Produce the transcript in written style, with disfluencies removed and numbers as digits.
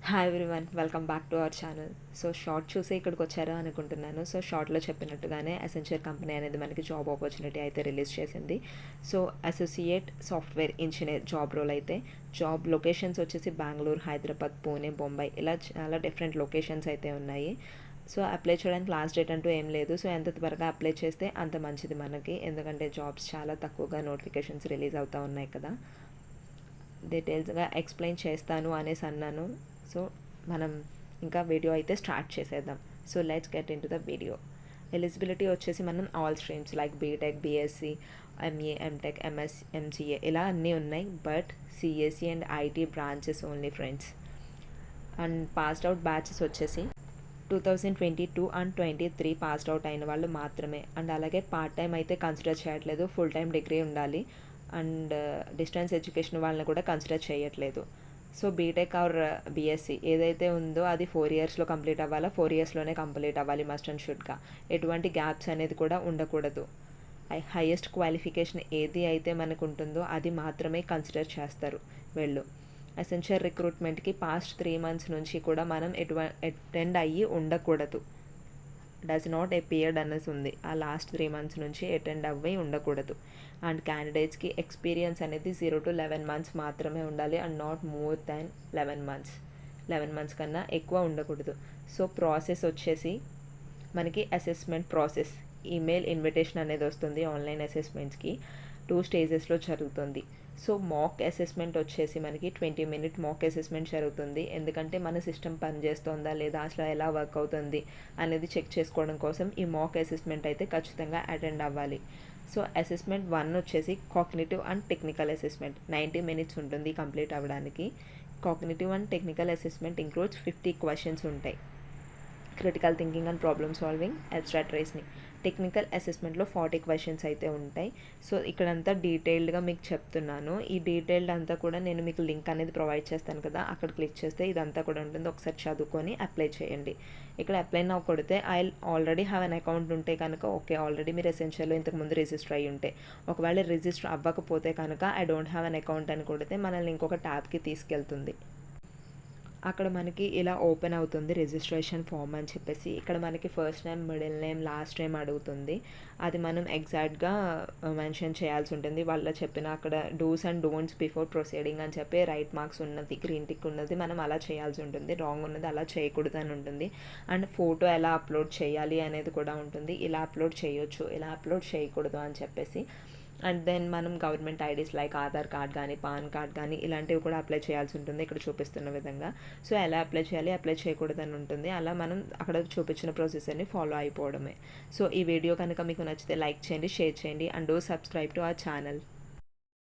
Hi everyone, welcome back to our channel. So short చూసే ఇక్కడికి వచ్చారా అనుకుంటున్నాను. సో షార్ట్లో చెప్పినట్టుగానే అసెన్షియర్ కంపెనీ అనేది మనకి జాబ్ ఆపర్చునిటీ అయితే రిలీజ్ చేసింది. So associate software engineer job role అయితే జాబ్ లొకేషన్స్ వచ్చేసి బెంగళూరు, హైదరాబాద్, పూణే, బొంబాయి ఇలా చాలా డిఫరెంట్ లొకేషన్స్ అయితే ఉన్నాయి. సో అప్లై చేయడానికి లాస్ట్ డేట్ అంటూ ఏం లేదు. సో ఎంత త్వరగా అప్లై చేస్తే అంత మంచిది మనకి, ఎందుకంటే జాబ్స్ చాలా తక్కువగా నోటిఫికేషన్స్ రిలీజ్ అవుతూ ఉన్నాయి కదా. డీటెయిల్స్గా ఎక్స్ప్లెయిన్ చేస్తాను అనేసి అన్నాను. సో మనం ఇంకా వీడియో అయితే స్టార్ట్ చేసేద్దాం. So let's get into the video. Eligibility వచ్చేసి మనం all streams like BTech, BSc, MA, MTech, MS, MCA ఇలా అన్నీ ఉన్నాయి. But CSC and IT branches only friends. And passed out batches వచ్చేసి 2022 అండ్ 23 పాస్డ్ అవుట్ అయిన వాళ్ళు మాత్రమే. And అలాగే పార్ట్ టైం అయితే కన్సిడర్ చేయట్లేదు, ఫుల్ టైం డిగ్రీ ఉండాలి. అండ్ డిస్టెన్స్ ఎడ్యుకేషన్ వాళ్ళని కూడా కన్సిడర్ చేయట్లేదు. సో బీటెక్ ఆర్ బీఎస్సీ ఏదైతే ఉందో అది 4 ఇయర్స్లో కంప్లీట్ అవ్వాలా, 4 ఇయర్స్లోనే కంప్లీట్ అవ్వాలి మస్ట్ అండ్ షుడ్గా. ఎటువంటి గ్యాప్స్ అనేది కూడా ఉండకూడదు. హైయెస్ట్ క్వాలిఫికేషన్ ఏది అయితే మనకు ఉంటుందో అది మాత్రమే కన్సిడర్ చేస్తారు వీళ్ళు. ఎసెన్షియల్ రిక్రూట్మెంట్కి పాస్ట్ 3 months నుంచి కూడా మనం అటెండ్ అయ్యి ఉండకూడదు. డస్ నాట్ అపియర్డ్ అనేసి ఉంది. ఆ లాస్ట్ 3 months నుంచి అటెండ్ అవ్వి ఉండకూడదు. అండ్ క్యాండిడేట్స్కి ఎక్స్పీరియన్స్ అనేది 0 to 11 months మాత్రమే ఉండాలి. And not more than 11 months. 11 months కన్నా ఎక్కువ ఉండకూడదు. సో ప్రాసెస్ వచ్చేసి మనకి అసెస్మెంట్ ప్రాసెస్, ఈమెయిల్ ఇన్విటేషన్ అనేది వస్తుంది ఆన్లైన్ అసెస్మెంట్స్కి. 2 stagesలో జరుగుతుంది. సో మాక్ అసెస్మెంట్ వచ్చేసి మనకి 20-minute మాక్ అసెస్మెంట్ జరుగుతుంది. ఎందుకంటే మన సిస్టమ్ పనిచేస్తుందా లేదా, అసలు ఎలా వర్క్ అవుతుంది అనేది చెక్ చేసుకోవడం కోసం ఈ మాక్ అసెస్మెంట్ అయితే ఖచ్చితంగా అటెండ్ అవ్వాలి. సో అసెస్మెంట్ 1 వచ్చేసి cognitive and technical assessment. 90 minutes ఉంటుంది కంప్లీట్ అవ్వడానికి. Cognitive and technical assessment includes 50 questions ఉంటాయి. Critical thinking and problem solving, abstract reasoning. Technical అసెస్మెంట్లో 40 questions అయితే ఉంటాయి. సో ఇక్కడంతా డీటెయిల్డ్గా మీకు చెప్తున్నాను. ఈ డీటెయిల్డ్ అంతా కూడా నేను మీకు లింక్ అనేది ప్రొవైడ్ చేస్తాను కదా, అక్కడ క్లిక్ చేస్తే ఇదంతా కూడా ఉంటుంది. ఒకసారి చదువుకొని అప్లై చేయండి. ఇక్కడ అప్లై నౌ కొడితే I already have an account ఉంటే కనుక ఓకే, ఆల్రెడీ మీరు ఎసెన్షియల్లో ఇంతకుముందు రిజిస్టర్ అయ్యి ఉంటే. ఒకవేళ రిజిస్టర్ అవ్వకపోతే కనుక I don't have an account అని కొడితే మనల్ని ఇంకొక ట్యాబ్కి తీసుకెళ్తుంది. అక్కడ మనకి ఇలా ఓపెన్ అవుతుంది రిజిస్ట్రేషన్ ఫామ్ అని చెప్పేసి. ఇక్కడ మనకి first name, middle name, last name అడుగుతుంది. అది మనం ఎగ్జాక్ట్గా మెన్షన్ చేయాల్సి ఉంటుంది. వాళ్ళ చెప్పిన అక్కడ dos and don'ts before proceeding అని చెప్పి రైట్ మార్క్స్ ఉన్నది, గ్రీన్ టిక్ ఉన్నది మనం అలా చేయాల్సి ఉంటుంది. రాంగ్ ఉన్నది అలా చేయకూడదు అని ఉంటుంది. అండ్ ఫోటో ఎలా అప్లోడ్ చేయాలి అనేది కూడా ఉంటుంది. ఇలా అప్లోడ్ చేయొచ్చు, ఇలా అప్లోడ్ చేయకూడదు అని చెప్పేసి. అండ్ దెన్ మనం government IDs like Aadhaar card కానీ, పాన్ కార్డ్ కానీ ఇలాంటివి కూడా అప్లై చేయాల్సి ఉంటుంది ఇక్కడ చూపిస్తున్న విధంగా. సో ఎలా అప్లై చేయాలి, అప్లై చేయకూడదని ఉంటుంది. అలా మనం అక్కడ చూపించిన ప్రొసెసర్ని ఫాలో అయిపోవడమే. సో ఈ వీడియో కనుక మీకు నచ్చితే లైక్ చేయండి, షేర్ చేయండి and do subscribe to our channel.